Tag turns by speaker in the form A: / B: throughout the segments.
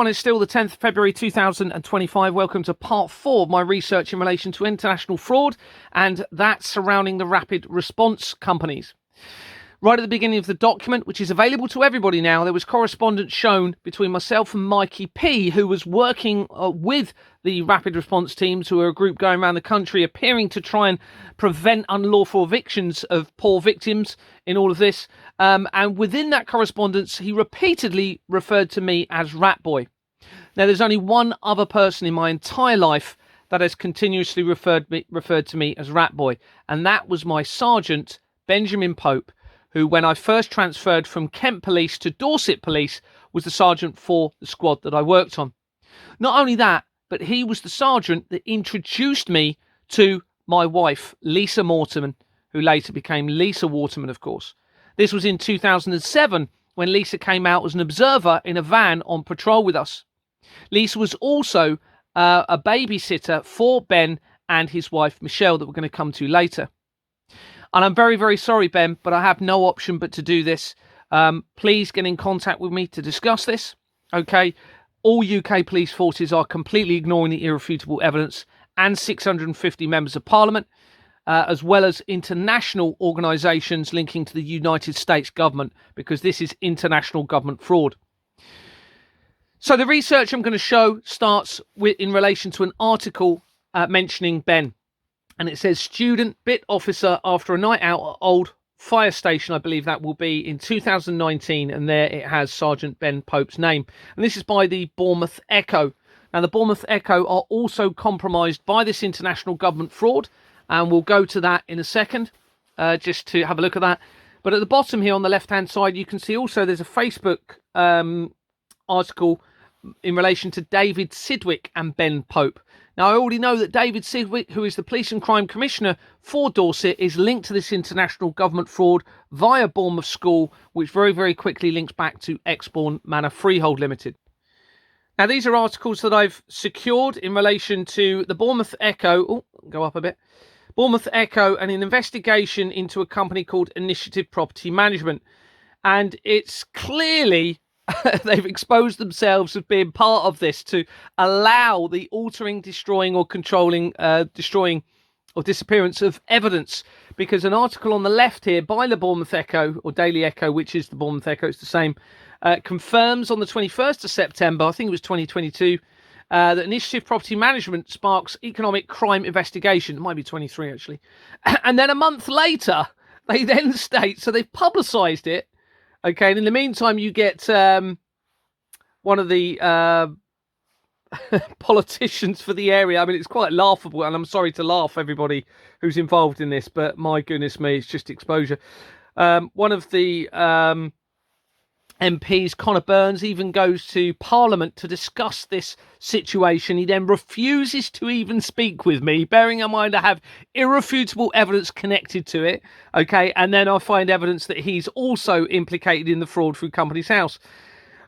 A: One is still the 10th of February 2025. Welcome to part 4 of my research in relation to international fraud and that surrounding the rapid response companies. Right at the beginning of the document, which is available to everybody now, there was correspondence shown between myself and Mikey P, who was working with the rapid response teams, who are a group going around the country appearing to try and prevent unlawful evictions of poor victims in all of this. And within that correspondence, he repeatedly referred to me as Rat Boy. Now, there's only one other person in my entire life that has continuously referred to me as Rat Boy, and that was my sergeant, Benjamin Pope, who, when I first transferred from Kent Police to Dorset Police, was the sergeant for the squad that I worked on. Not only that, but he was the sergeant that introduced me to my wife, Lisa Mortimer, who later became Lisa Waterman, of course. This was in 2007, when Lisa came out as an observer in a van on patrol with us. Lisa was also a babysitter for Ben and his wife, Michelle, that we're going to come to later. And I'm very, very sorry, Ben, but I have no option but to do this. Please get in contact with me to discuss this. Okay. All UK police forces are completely ignoring the irrefutable evidence and 650 members of parliament, as well as international organisations linking to the United States government, because this is international government fraud. So the research I'm going to show starts in relation to an article mentioning Ben. And it says, student bit officer after a night out at Old Fire Station, I believe that will be in 2019. And there it has Sergeant Ben Pope's name. And this is by the Bournemouth Echo. Now, the Bournemouth Echo are also compromised by this international government fraud. And we'll go to that in a second, just to have a look at that. But at the bottom here on the left-hand side, you can see also there's a Facebook article in relation to David Sidgwick and Ben Pope. Now, I already know that David Sidgwick, who is the Police and Crime Commissioner for Dorset, is linked to this international government fraud via Bournemouth School, which very, very quickly links back to Exbourne Manor Freehold Limited. Now, these are articles that I've secured in relation to the Bournemouth Echo. Oh, go up a bit. Bournemouth Echo and an investigation into a company called Initiative Property Management. And it's clearly they've exposed themselves as being part of this to allow the altering, destroying or controlling, destroying or disappearance of evidence. Because an article on the left here by the Bournemouth Echo, or Daily Echo, which is the Bournemouth Echo, it's the same, confirms on the 21st of September, I think it was 2022, that Initiative Property Management sparks economic crime investigation. It might be 23, actually. And then a month later, they then state, so they've publicised it. Okay, and in the meantime, you get one of the politicians for the area. I mean, it's quite laughable, and I'm sorry to laugh, everybody who's involved in this, but my goodness me, it's just exposure. One of the MPs, Connor Burns, even goes to Parliament to discuss this situation. He then refuses to even speak with me, bearing in mind I have irrefutable evidence connected to it. Okay, and then I find evidence that he's also implicated in the fraud through Companies House.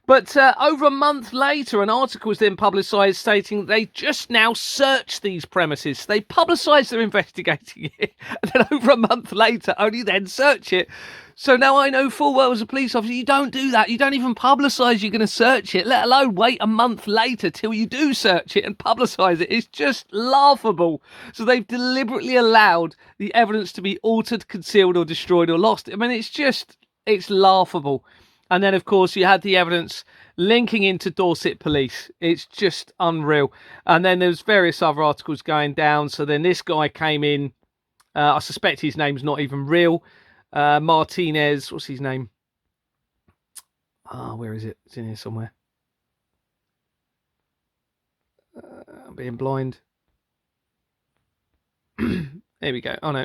A: But over a month later, an article was then publicised stating they just now searched these premises. They publicised they're investigating it, and then over a month later, only then search it. So now I know full well as a police officer, you don't do that. You don't even publicise you're going to search it, let alone wait a month later till you do search it and publicise it. It's just laughable. So they've deliberately allowed the evidence to be altered, concealed or destroyed or lost. I mean, it's laughable. And then, of course, you had the evidence linking into Dorset Police. It's just unreal. And then there's various other articles going down. So then this guy came in. I suspect his name's not even real. Martinez, what's his name? Where is it? It's in here somewhere. I'm being blind. There we go. Oh, no.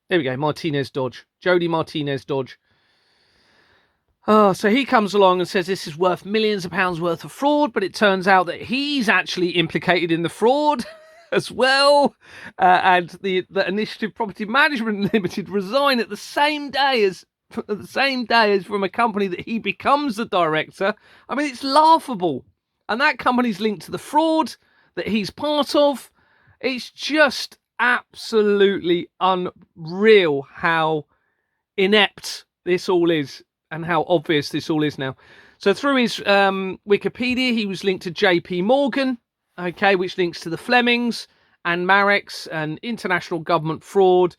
A: There we go. Martinez Dodge. Jody Martinez Dodge. So he comes along and says this is worth millions of pounds worth of fraud, but it turns out that he's actually implicated in the fraud as well. And the Initiative Property Management Limited resign at the same day as from a company that he becomes the director. I mean, it's laughable. And that company's linked to the fraud that he's part of. It's just absolutely unreal how inept this all is. And how obvious this all is now. So through his Wikipedia, he was linked to JP Morgan, okay, which links to the Flemings and Marex and international government fraud.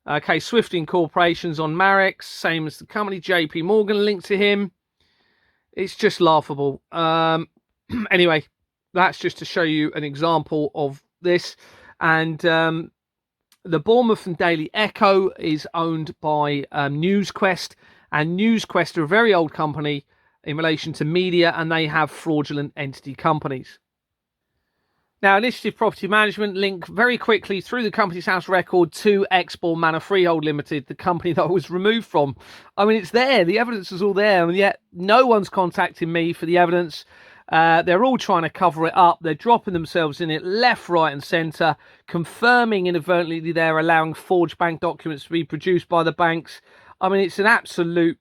A: Okay, Swift Incorporation's on Marex, same as the company. JP Morgan linked to him. It's just laughable. Anyway, that's just to show you an example of this. And the Bournemouth and Daily Echo is owned by NewsQuest. And NewsQuest are a very old company in relation to media, and they have fraudulent entity companies. Now, Initiative Property Management link very quickly through the Companies House record to Exbourne Manor Freehold Limited, the company that I was removed from. I mean, it's there. The evidence is all there, and yet no one's contacting me for the evidence. They're all trying to cover it up. They're dropping themselves in it left, right and centre, confirming inadvertently they're allowing forged bank documents to be produced by the banks. I mean, it's an absolute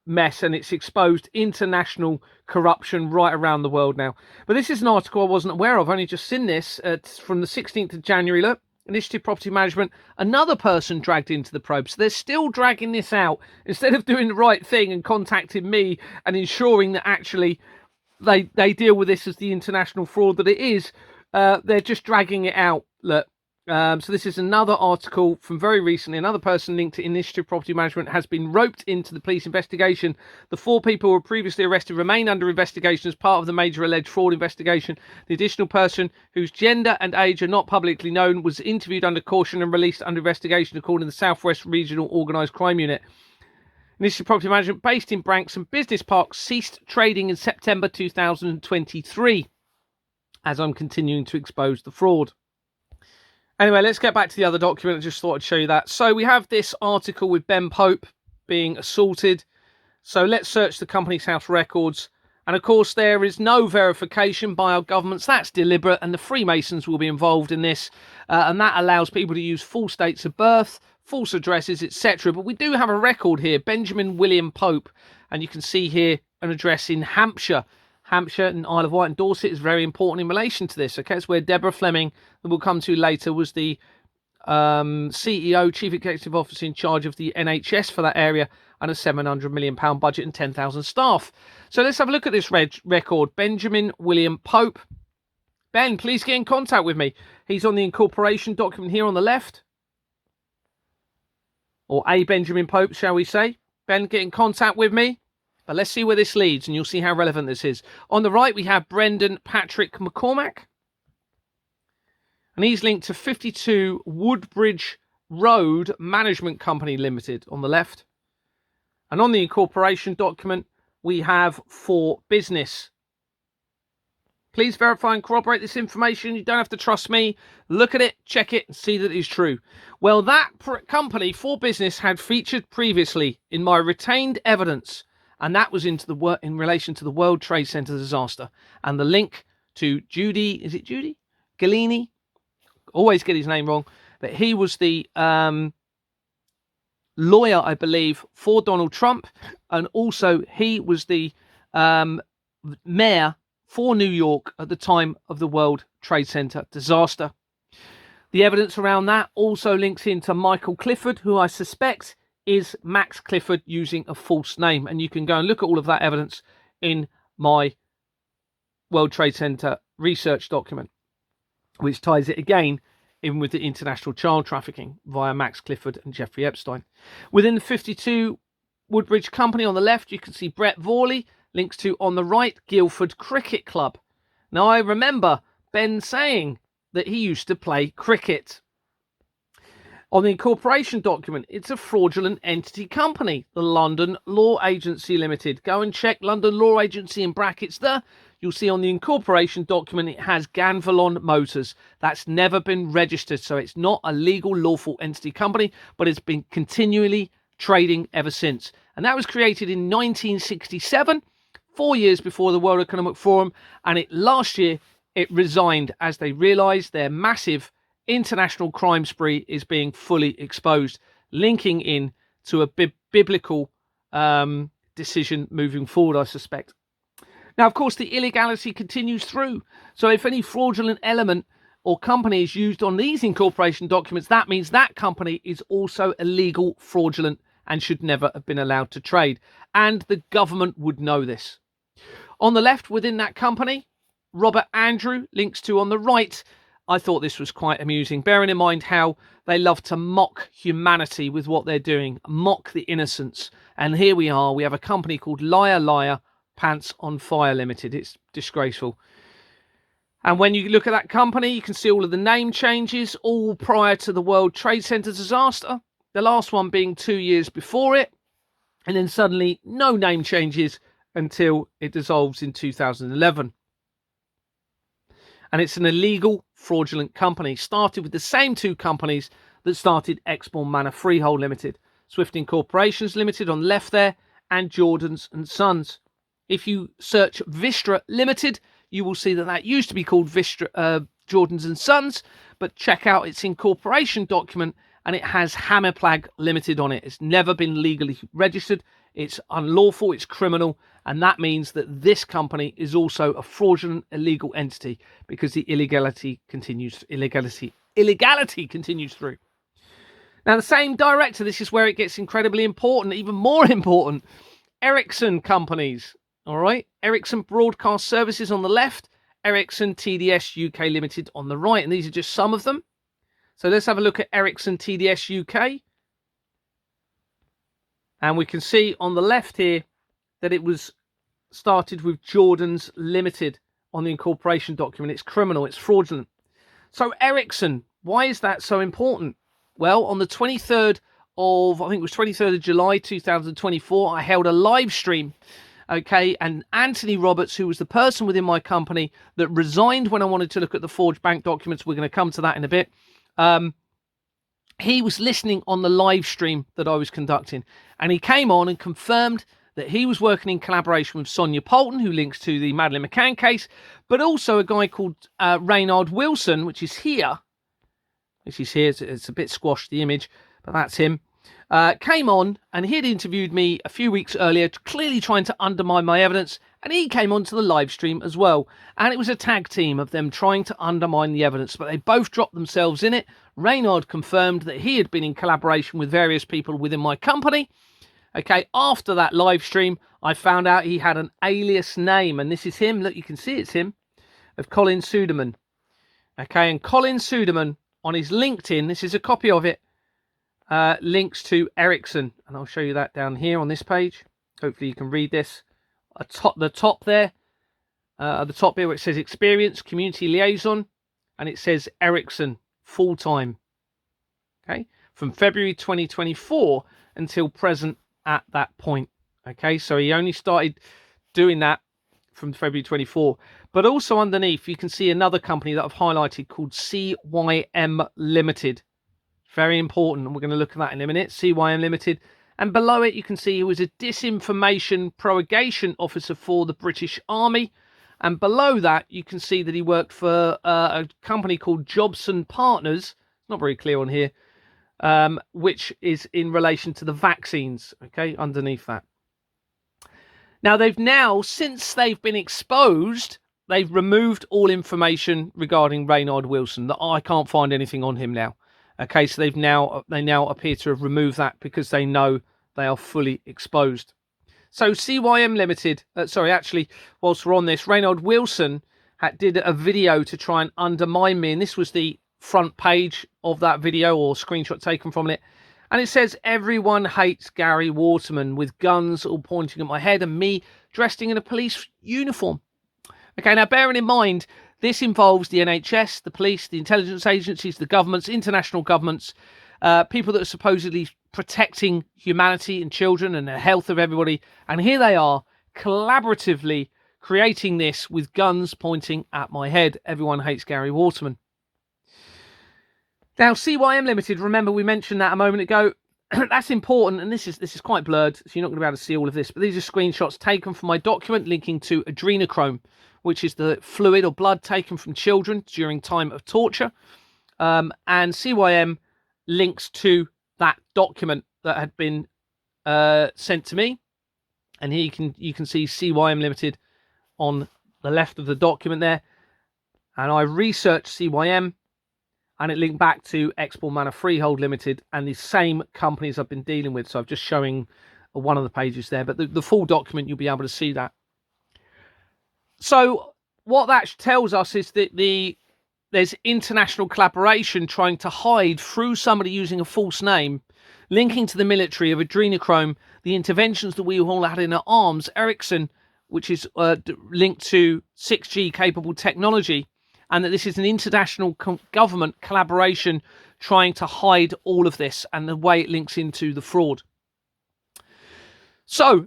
A: mess, and it's exposed international corruption right around the world now. But this is an article I wasn't aware of. I've only just seen this. It's from the 16th of January. Look, Initiative Property Management, another person dragged into the probe. So they're still dragging this out instead of doing the right thing and contacting me and ensuring that actually they deal with this as the international fraud that it is. They're just dragging it out. Look. So this is another article from very recently. Another person linked to Initiative Property Management has been roped into the police investigation. The 4 people who were previously arrested remain under investigation as part of the major alleged fraud investigation. The additional person, whose gender and age are not publicly known, was interviewed under caution and released under investigation according to the South West Regional Organised Crime Unit. Initiative Property Management, based in Branksome Business Park, ceased trading in September 2023, as I'm continuing to expose the fraud. Anyway, let's get back to the other document. I just thought I'd show you that. So we have this article with Ben Pope being assaulted. So let's search the Companies House records. And of course, there is no verification by our governments. That's deliberate, and the Freemasons will be involved in this. And that allows people to use false dates of birth, false addresses, etc. But we do have a record here, Benjamin William Pope. And you can see here an address in Hampshire. Hampshire and Isle of Wight and Dorset is very important in relation to this. Okay, it's where Deborah Fleming, that we'll come to later, was the CEO, Chief Executive Officer in charge of the NHS for that area, and a £700 million budget and 10,000 staff. So let's have a look at this record. Benjamin William Pope. Ben, please get in contact with me. He's on the incorporation document here on the left. Or a Benjamin Pope, shall we say. Ben, get in contact with me. But let's see where this leads, and you'll see how relevant this is. On the right, we have Brendan Patrick McCormack. And he's linked to 52 Woodbridge Road Management Company Limited on the left. And on the incorporation document, we have For Business. Please verify and corroborate this information. You don't have to trust me. Look at it, check it, and see that it is true. Well, that company, For Business, had featured previously in my retained evidence. And that was in relation to the World Trade Center disaster. And the link to Judy, is it Judy? Galini? Always get his name wrong. But he was the lawyer, I believe, for Donald Trump. And also he was the mayor for New York at the time of the World Trade Center disaster. The evidence around that also links into Michael Clifford, who I suspect is Max Clifford using a false name. And you can go and look at all of that evidence in my World Trade Center research document, which ties it again in with the international child trafficking via Max Clifford and Jeffrey Epstein. Within the 52 Woodbridge Company on the left, you can see Brett Vorley, links to, on the right, Guildford Cricket Club. Now, I remember Ben saying that he used to play cricket. On the incorporation document, it's a fraudulent entity company, the London Law Agency Limited. Go and check London Law Agency in brackets there. You'll see on the incorporation document it has Ganvalon Motors. That's never been registered, so it's not a legal, lawful entity company, but it's been continually trading ever since. And that was created in 1967, 4 years before the World Economic Forum, and last year it resigned as they realised their massive international crime spree is being fully exposed, linking in to a biblical decision moving forward, I suspect. Now, of course, the illegality continues through. So if any fraudulent element or company is used on these incorporation documents, that means that company is also illegal, fraudulent, and should never have been allowed to trade. And the government would know this. On the left, within that company, Robert Andrew, links to on the right. I thought this was quite amusing, bearing in mind how they love to mock humanity with what they're doing, mock the innocents. And here we are, we have a company called Liar Liar Pants on Fire Limited. It's disgraceful. And when you look at that company, you can see all of the name changes, all prior to the World Trade Center disaster. The last one being 2 years before it. And then suddenly no name changes until it dissolves in 2011. And it's an illegal, fraudulent company. Started with the same two companies that started Exbourne Manor Freehold Limited. Swifting Corporations Limited on the left there, and Jordans and Sons. If you search Vistra Limited, you will see that that used to be called Vistra Jordans and Sons, but check out its incorporation document and it has Hammerplag Limited on it. It's never been legally registered. It's unlawful, it's criminal, and that means that this company is also a fraudulent, illegal entity because the illegality continues through. Now, the same director, this is where it gets incredibly important, even more important. Ericsson companies, all right? Ericsson Broadcast Services on the left, Ericsson TDS UK Limited on the right, and these are just some of them. So let's have a look at Ericsson TDS UK. And we can see on the left here that it was started with Jordans Limited on the incorporation document. It's criminal, it's fraudulent. So Ericsson, why is that so important? Well, on the 23rd of July 2024, I held a live stream. Okay, and Anthony Roberts, who was the person within my company that resigned when I wanted to look at the forged bank documents, we're going to come to that in a bit. He was listening on the live stream that I was conducting, and he came on and confirmed that he was working in collaboration with Sonia Poulton, who links to the Madeleine McCann case, but also a guy called Reynard Wilson, which is here. It's a bit squashed, the image, but that's him. Came on, and he had interviewed me a few weeks earlier, clearly trying to undermine my evidence, and he came onto the live stream as well. And it was a tag team of them trying to undermine the evidence, but they both dropped themselves in it. Reynard confirmed that he had been in collaboration with various people within my company. Okay, after that live stream, I found out he had an alias name, and this is him. Look, you can see it's him, of Colin Suderman. Okay, and Colin Suderman on his LinkedIn, this is a copy of it, links to Ericsson, and I'll show you that down here on this page. Hopefully you can read this. The top there, at the top here where it says Experience Community Liaison, and it says Ericsson full-time. Okay, from February 2024 until present at that point. Okay, so he only started doing that from February 24. But also underneath, you can see another company that I've highlighted called CYM Limited. Very important, and we're going to look at that in a minute. CYM Limited. And below it, you can see he was a disinformation propagation officer for the British Army. And below that, you can see that he worked for a company called Jobson Partners. Not very clear on here. Which is in relation to the vaccines. Okay, underneath that. Now, since they've been exposed, they've removed all information regarding Reynard Wilson. That I can't find anything on him now. Okay, so they now appear to have removed that because they know they are fully exposed. So CYM Limited, whilst we're on this, Reynard Wilson did a video to try and undermine me, and this was the front page of that video, or screenshot taken from it, and it says, "Everyone hates Gary Waterman," with guns all pointing at my head and me dressed in a police uniform. Okay, now bearing in mind, this involves the NHS, the police, the intelligence agencies, the governments, international governments, people that are supposedly protecting humanity and children and the health of everybody. And here they are collaboratively creating this with guns pointing at my head. Everyone hates Gary Waterman. Now, CYM Limited, remember we mentioned that a moment ago. That's important, and this is quite blurred, so you're not going to be able to see all of this. But these are screenshots taken from my document linking to adrenochrome, which is the fluid or blood taken from children during time of torture. And CYM links to that document that had been sent to me. And here you can see CYM Limited on the left of the document there. And I researched CYM. and it linked back to Expourn Manor Freehold Limited and the same companies I've been dealing with. So I'm just showing one of the pages there, but the full document, you'll be able to see that. So what that tells us is that there's international collaboration trying to hide through somebody using a false name, linking to the military of adrenochrome, the interventions that we all had in our arms, Ericsson, which is linked to 6G capable technology, and that this is an international government collaboration trying to hide all of this and the way it links into the fraud. So,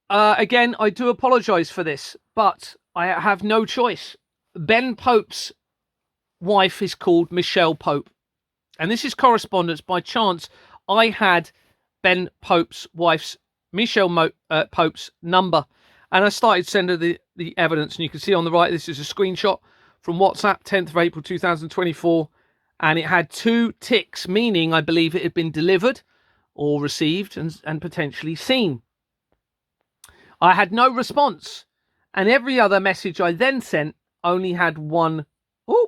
A: again, I do apologise for this, but I have no choice. Ben Pope's wife is called Michelle Pope, and this is correspondence. By chance, I had Ben Pope's wife's, Michelle Pope's number, and I started sending the evidence, and you can see on the right, this is a screenshot from WhatsApp, 10th of April 2024, and it had 2 ticks, meaning I believe it had been delivered or received and potentially seen. I had no response, and every other message I then sent only had 1. Oh,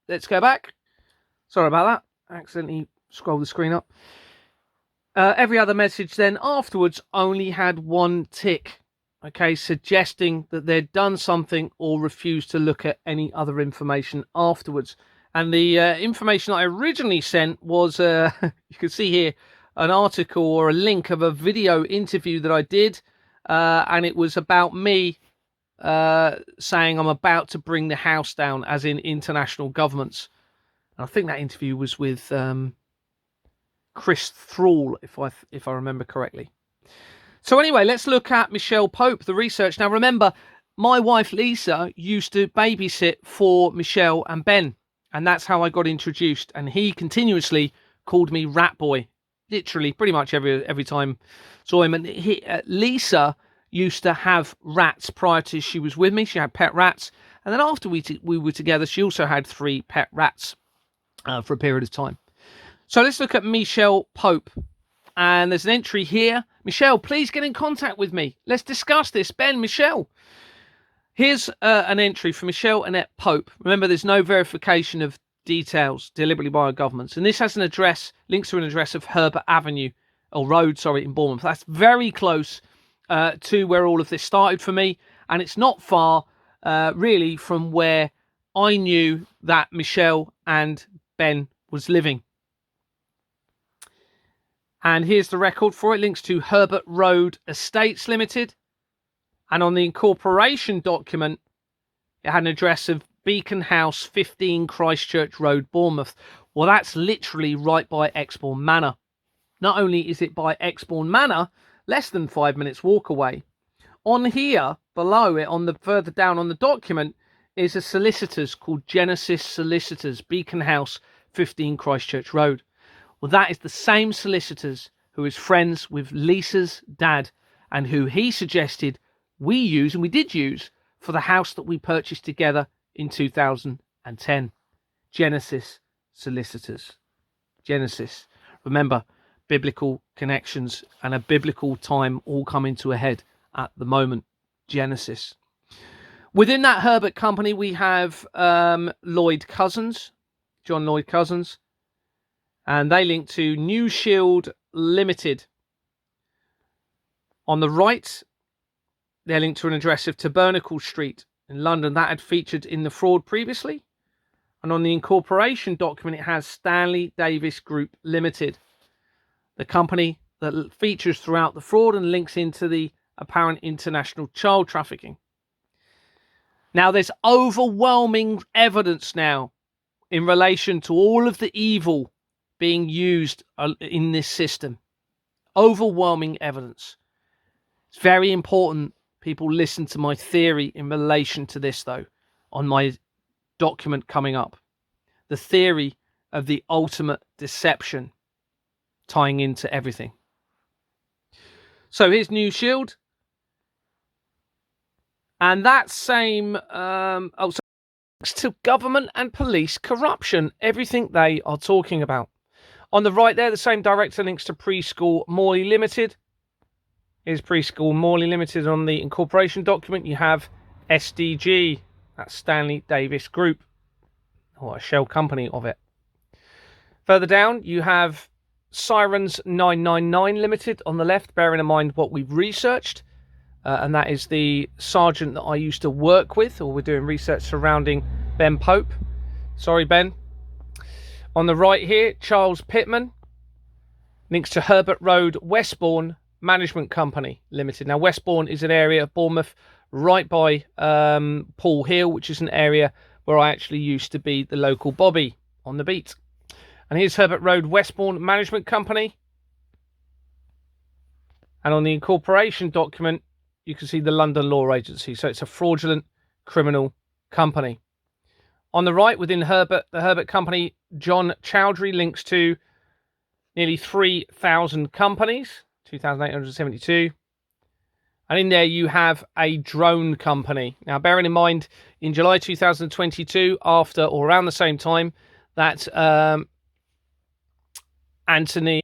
A: let's go back. Sorry about that. Accidentally scrolled the screen up. Every other message then afterwards only had 1 tick. Okay, suggesting that they'd done something or refused to look at any other information afterwards. And the information I originally sent was, you can see here, an article or a link of a video interview that I did. And it was about me saying I'm about to bring the house down, as in international governments. And I think that interview was with Chris Thrall, if I remember correctly. So anyway, let's look at Michelle Pope, the research. Now, remember, my wife, Lisa, used to babysit for Michelle and Ben, and that's how I got introduced. And he continuously called me Rat Boy, literally pretty much every time I saw him. And Lisa used to have rats prior to she was with me. She had pet rats. And then after we were together, she also had 3 pet rats for a period of time. So let's look at Michelle Pope. And there's an entry here. Michelle, please get in contact with me. Let's discuss this. Ben, Michelle. Here's an entry for Michelle Annette Pope. Remember, there's no verification of details deliberately by our governments. And this has an address, links to an address of Herbert Avenue, or Road, sorry, in Bournemouth. That's very close to where all of this started for me. And it's not far, really, from where I knew that Michelle and Ben was living. And here's the record for it. Links to Herbert Road Estates Limited. And on the incorporation document, it had an address of Beacon House, 15 Christchurch Road, Bournemouth. Well, that's literally right by Expourn Manor. Not only is it by Expourn Manor, less than 5 minutes walk away. On here, below it, on the further down on the document, is a solicitors called Genesis Solicitors, Beacon House, 15 Christchurch Road. Well, that is the same solicitors who is friends with Lisa's dad, and who he suggested we use, and we did use, for the house that we purchased together in 2010. Genesis Solicitors. Genesis. Remember, biblical connections and a biblical time all coming to a head at the moment. Genesis. Within that Herbert company, we have Lloyd Cousins, John Lloyd Cousins, and they link to New Shield Limited. On the right, they're linked to an address of Tabernacle Street in London. That had featured in the fraud previously. And on the incorporation document, it has Stanley Davis Group Limited, the company that features throughout the fraud and links into the apparent international child trafficking. Now, there's overwhelming evidence now in relation to all of the evil being used in this system. Overwhelming evidence. It's very important people listen to my theory in relation to this, though, on my document coming up. The theory of the ultimate deception tying into everything. So here's New Shield. And that same, to government and police corruption, everything they are talking about. On the right there, the same director links to Preschool Morley Limited. Here's Preschool Morley Limited. On the incorporation document, you have SDG, that's Stanley Davis Group, or a shell company of it. Further down, you have Sirens 999 Limited on the left, bearing in mind what we've researched. And that is the sergeant that I used to work with, or we're doing research surrounding Ben Pope. Sorry, Ben. On the right here, Charles Pittman. Links to Herbert Road, Westbourne Management Company Limited. Now, Westbourne is an area of Bournemouth right by Paul Hill, which is an area where I actually used to be the local Bobby on the beat. And here's Herbert Road, Westbourne Management Company. And on the incorporation document, you can see the London Law Agency. So it's a fraudulent criminal company. On the right, within Herbert, the Herbert Company, John Chowdhury links to nearly 3,000 companies, 2,872. And in there you have a drone company. Now, bearing in mind, in July 2022, after or around the same time that Anthony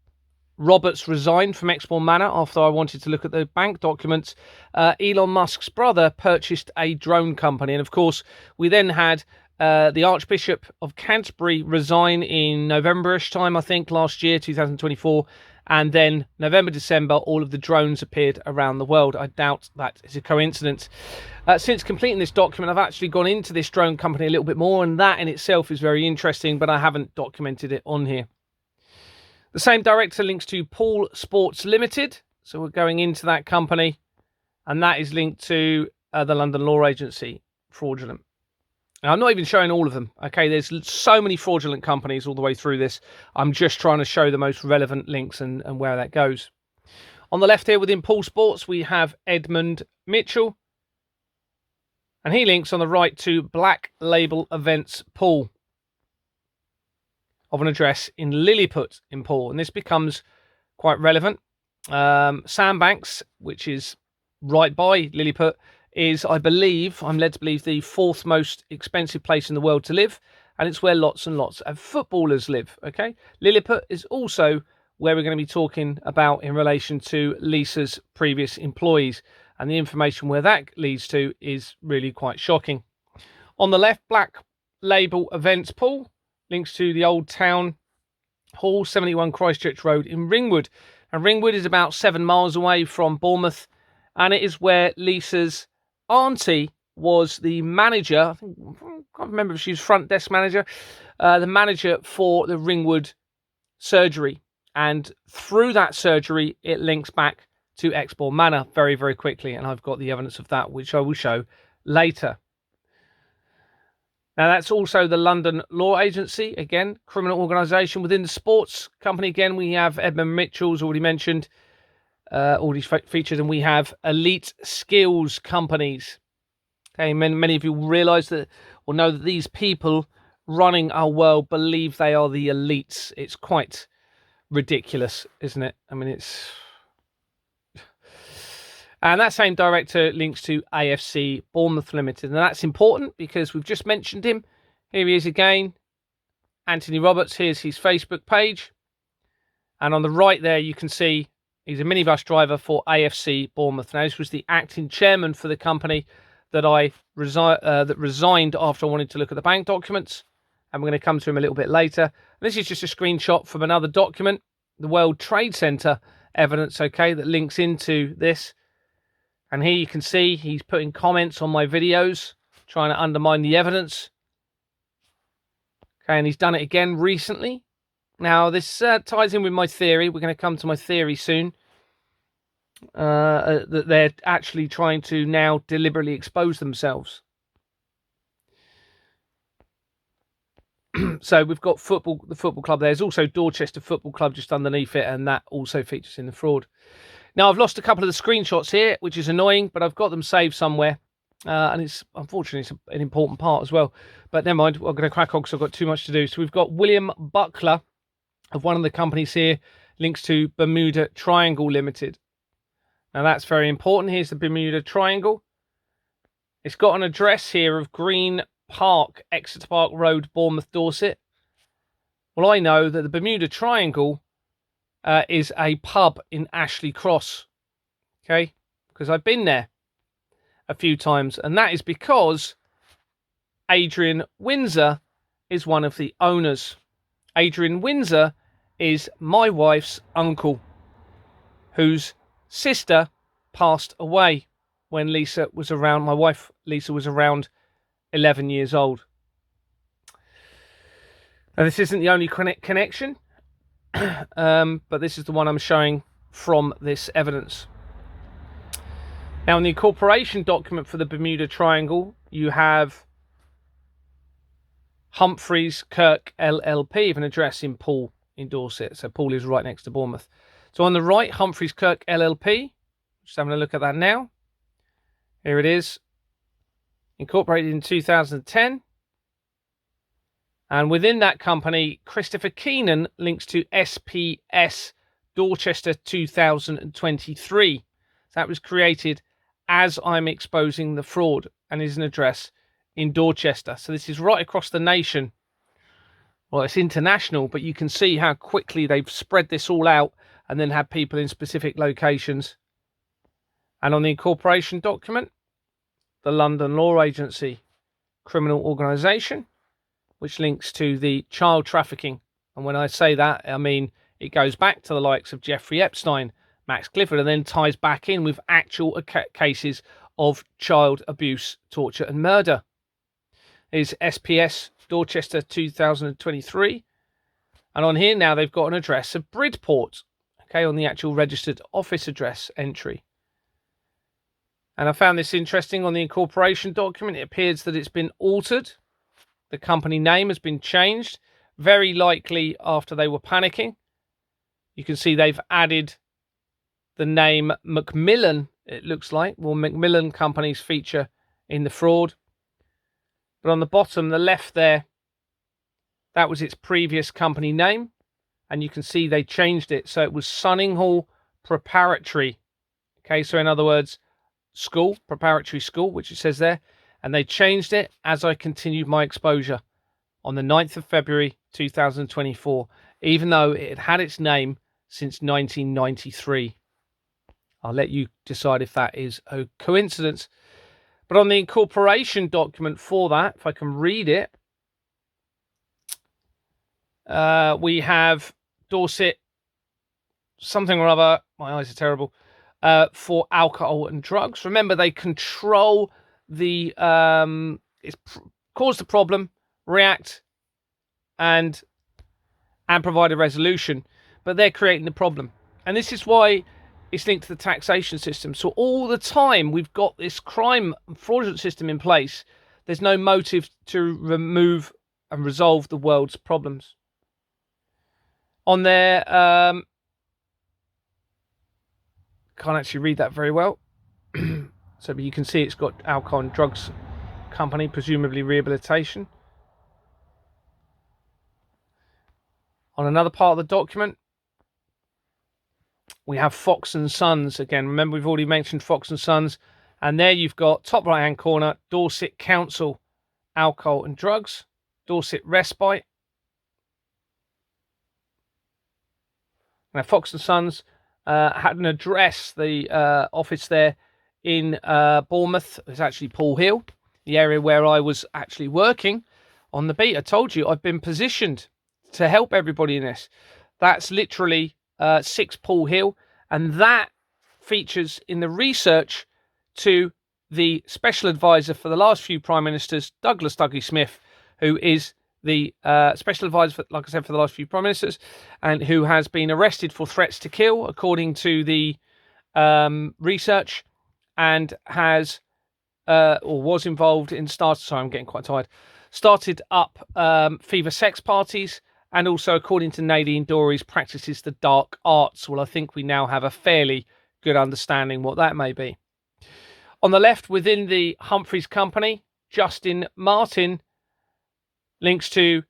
A: Roberts resigned from Exmoor Manor after I wanted to look at the bank documents, Elon Musk's brother purchased a drone company. And of course, we then had the Archbishop of Canterbury resign in November-ish time, I think, last year, 2024. And then November, December, all of the drones appeared around the world. I doubt that is a coincidence. Since completing this document, I've actually gone into this drone company a little bit more, and that in itself is very interesting, but I haven't documented it on here. The same director links to Paul Sports Limited. So we're going into that company, and that is linked to the London Law Agency, fraudulent. Now, I'm not even showing all of them. Okay, there's so many fraudulent companies all the way through this. I'm just trying to show the most relevant links and where that goes. On the left here within Paul Sports, we have Edmund Mitchell. And he links on the right to Black Label Events Paul, of an address in Lilliput in Paul. And this becomes quite relevant. Sandbanks, which is right by Lilliput, is, I believe, I'm led to believe, the fourth most expensive place in the world to live. And it's where lots and lots of footballers live. Okay, Lilliput is also where we're going to be talking about in relation to Lisa's previous employees. And the information where that leads to is really quite shocking. On the left, Black Label Events Paul links to the Old Town Hall, 71 Christchurch Road in Ringwood. And Ringwood is about 7 miles away from Bournemouth. And it is where Lisa's auntie was the manager. I can't remember if she was front desk manager. The manager for the Ringwood surgery. And through that surgery, it links back to Exmoor Manor very, very quickly. And I've got the evidence of that, which I will show later. Now, that's also the London Law Agency, again, criminal organisation. Within the sports company, again, we have Edmund Mitchell's already mentioned, already featured, and we have Elite Skills Companies. Okay, many of you will realise that, or know that these people running our world believe they are the elites. It's quite ridiculous, isn't it? I mean, it's... And that same director links to AFC Bournemouth Limited. And that's important because we've just mentioned him. Here he is again. Anthony Roberts. Here's his Facebook page. And on the right there, you can see he's a minibus driver for AFC Bournemouth. Now, this was the acting chairman for the company that resigned after I wanted to look at the bank documents. And we're going to come to him a little bit later. This is just a screenshot from another document, the World Trade Center evidence, okay, that links into this. And here you can see he's putting comments on my videos, trying to undermine the evidence. Okay, and he's done it again recently. Now, this ties in with my theory. We're going to come to my theory soon. That they're actually trying to now deliberately expose themselves. So we've got the football club. There's also Dorchester Football Club just underneath it, and that also features in the fraud. Now, I've lost a couple of the screenshots here, which is annoying, but I've got them saved somewhere. And it's, unfortunately, it's an important part as well. But never mind, I'm going to crack on because I've got too much to do. So we've got William Buckler of one of the companies here, links to Bermuda Triangle Limited. Now, that's very important. Here's the Bermuda Triangle. It's got an address here of Green Park, Exeter Park Road, Bournemouth, Dorset. Well, I know that the Bermuda Triangle is a pub in Ashley Cross, okay, because I've been there a few times, and that is because Adrian Windsor is one of the owners. Adrian Windsor is my wife's uncle, whose sister passed away when Lisa was around. My wife, Lisa, was around 11 years old. Now, this isn't the only connection, but this is the one I'm showing from this evidence. Now, in the incorporation document for the Bermuda Triangle, you have Humphreys Kirk LLP with an address in Poole in Dorset. So Poole is right next to Bournemouth. So on the right, Humphreys Kirk LLP. Just having a look at that now. Here it is. Incorporated in 2010. And within that company, Christopher Keenan links to SPS Dorchester 2023. That was created as I'm exposing the fraud and is an address in Dorchester. So this is right across the nation. Well, it's international, but you can see how quickly they've spread this all out and then had people in specific locations. And on the incorporation document, the London Law Agency criminal organisation, which links to the child trafficking. And when I say that, I mean it goes back to the likes of Jeffrey Epstein, Max Clifford, and then ties back in with actual cases of child abuse, torture and murder. Is SPS Dorchester 2023. And on here now they've got an address of Bridport, okay, on the actual registered office address entry. And I found this interesting on the incorporation document. It appears that it's been altered. The company name has been changed, very likely after they were panicking. You can see they've added the name Macmillan, it looks like. Well, Macmillan companies feature in the fraud. But on the bottom, the left there, that was its previous company name. And you can see they changed it. So it was Sunninghill Preparatory. Okay, so in other words, school, preparatory school, which it says there. And they changed it as I continued my exposure on the 9th of February 2024, even though it had had its name since 1993. I'll let you decide if that is a coincidence. But on the incorporation document for that, if I can read it, we have Dorset, something or other, my eyes are terrible, for alcohol and drugs. Remember, they control the, cause the problem, react, and provide a resolution. But they're creating the problem. And this is why it's linked to the taxation system. So all the time we've got this crime fraudulent system in place. There's no motive to remove and resolve the world's problems. On there, can't actually read that very well. So but you can see it's got alcohol and drugs company, presumably rehabilitation. On another part of the document, we have Fox and Sons. Again, remember we've already mentioned Fox and Sons. And there you've got, top right-hand corner, Dorset Council, Alcohol and Drugs, Dorset Respite. Now, Fox and Sons had an address, the office there in Bournemouth. It's actually Poole Hill, the area where I was actually working on the beat. I told you I've been positioned to help everybody in this. That's literally 6 Poole Hill, and that features in the research to the special advisor for the last few prime ministers, Douglas Dougie Smith, who is the special advisor, for, like I said, for the last few prime ministers, and who has been arrested for threats to kill, according to the research, and has or was involved in sorry, I'm getting quite tired. Started up fever sex parties. And also, according to Nadine Dorries, practices the dark arts. Well, I think we now have a fairly good understanding what that may be. On the left, within the Humphreys company, Justin Martin links to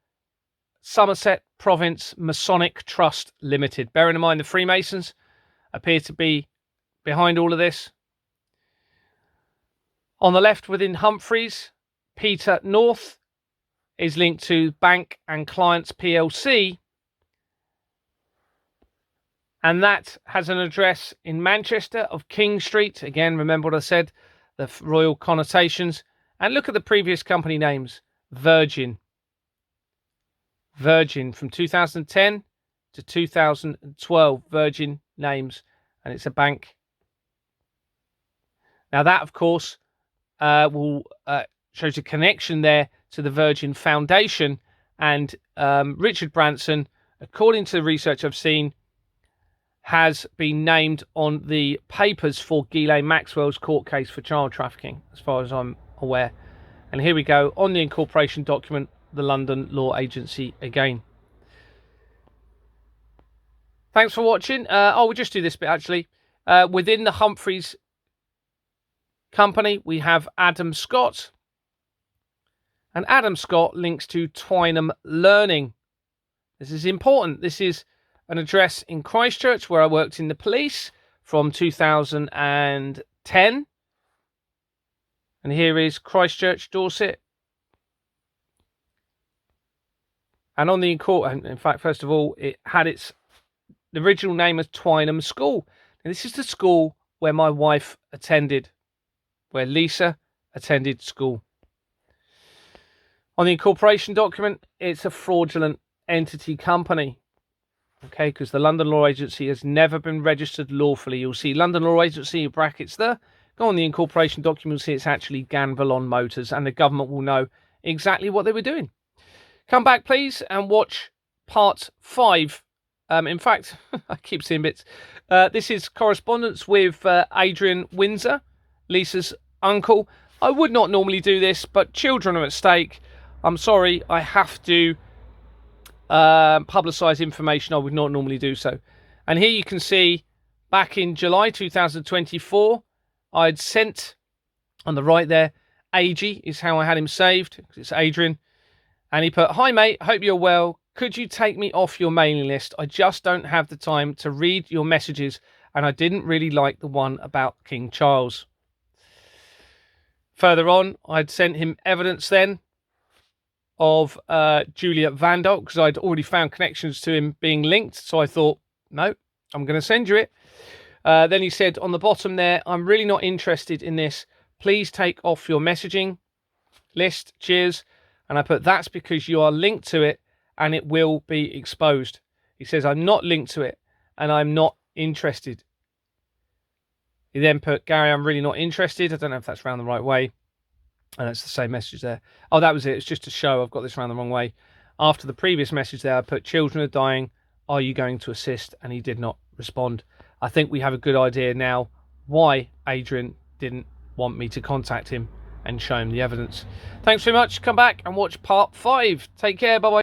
A: Somerset Province Masonic Trust Limited. Bearing in mind the Freemasons appear to be behind all of this. On the left, within Humphreys, Peter North is linked to Bank and Clients PLC, and that has an address in Manchester of King Street. Again, remember what I said, the royal connotations. And look at the previous company names: Virgin, Virgin from 2010 to 2012. Virgin names, and it's a bank. Now that, of course, will shows a connection there to the Virgin Foundation, and Richard Branson, according to the research I've seen, has been named on the papers for Ghislaine Maxwell's court case for child trafficking, as far as I'm aware. And here we go on the incorporation document, the London Law Agency again. Thanks for watching. We'll just do this bit actually. Within the Humphreys company, we have Adam Scott. And Adam Scott links to Twynham Learning. This is important. This is an address in Christchurch where I worked in the police from 2010. And here is Christchurch, Dorset. And on the in fact, first of all, it had its original name as Twynham School. And this is the school where my wife attended, where Lisa attended school. On the incorporation document, it's a fraudulent entity company. Okay, because the London Law Agency has never been registered lawfully. You'll see London Law Agency brackets there. Go on the incorporation document, you'll see it's actually Ganvalon Motors, and the government will know exactly what they were doing. Come back, please, and watch part 5. In fact, I keep seeing bits. This is correspondence with Adrian Windsor, Lisa's uncle. I would not normally do this, but children are at stake. I'm sorry, I have to publicise information I would not normally do so. And here you can see back in July 2024, I'd sent, on the right there, AG is how I had him saved, because it's Adrian. And he put, "Hi mate, hope you're well. Could you take me off your mailing list? I just don't have the time to read your messages, and I didn't really like the one about King Charles." Further on, I'd sent him evidence then of Juliet Vandal, because I'd already found connections to him being linked. So I thought, no, I'm going to send you it. Then he said on the bottom there, "I'm really not interested in this. Please take off your messaging list. Cheers." And I put, "That's because you are linked to it and it will be exposed." He says, "I'm not linked to it and I'm not interested." He then put, "Gary, I'm really not interested." I don't know if that's around the right way. And it's the same message there. Oh, that was it. It's just to show I've got this around the wrong way. After the previous message there, I put, "Children are dying. Are you going to assist?" And he did not respond. I think we have a good idea now why Adrian didn't want me to contact him and show him the evidence. Thanks very much. Come back and watch part 5. Take care. Bye-bye.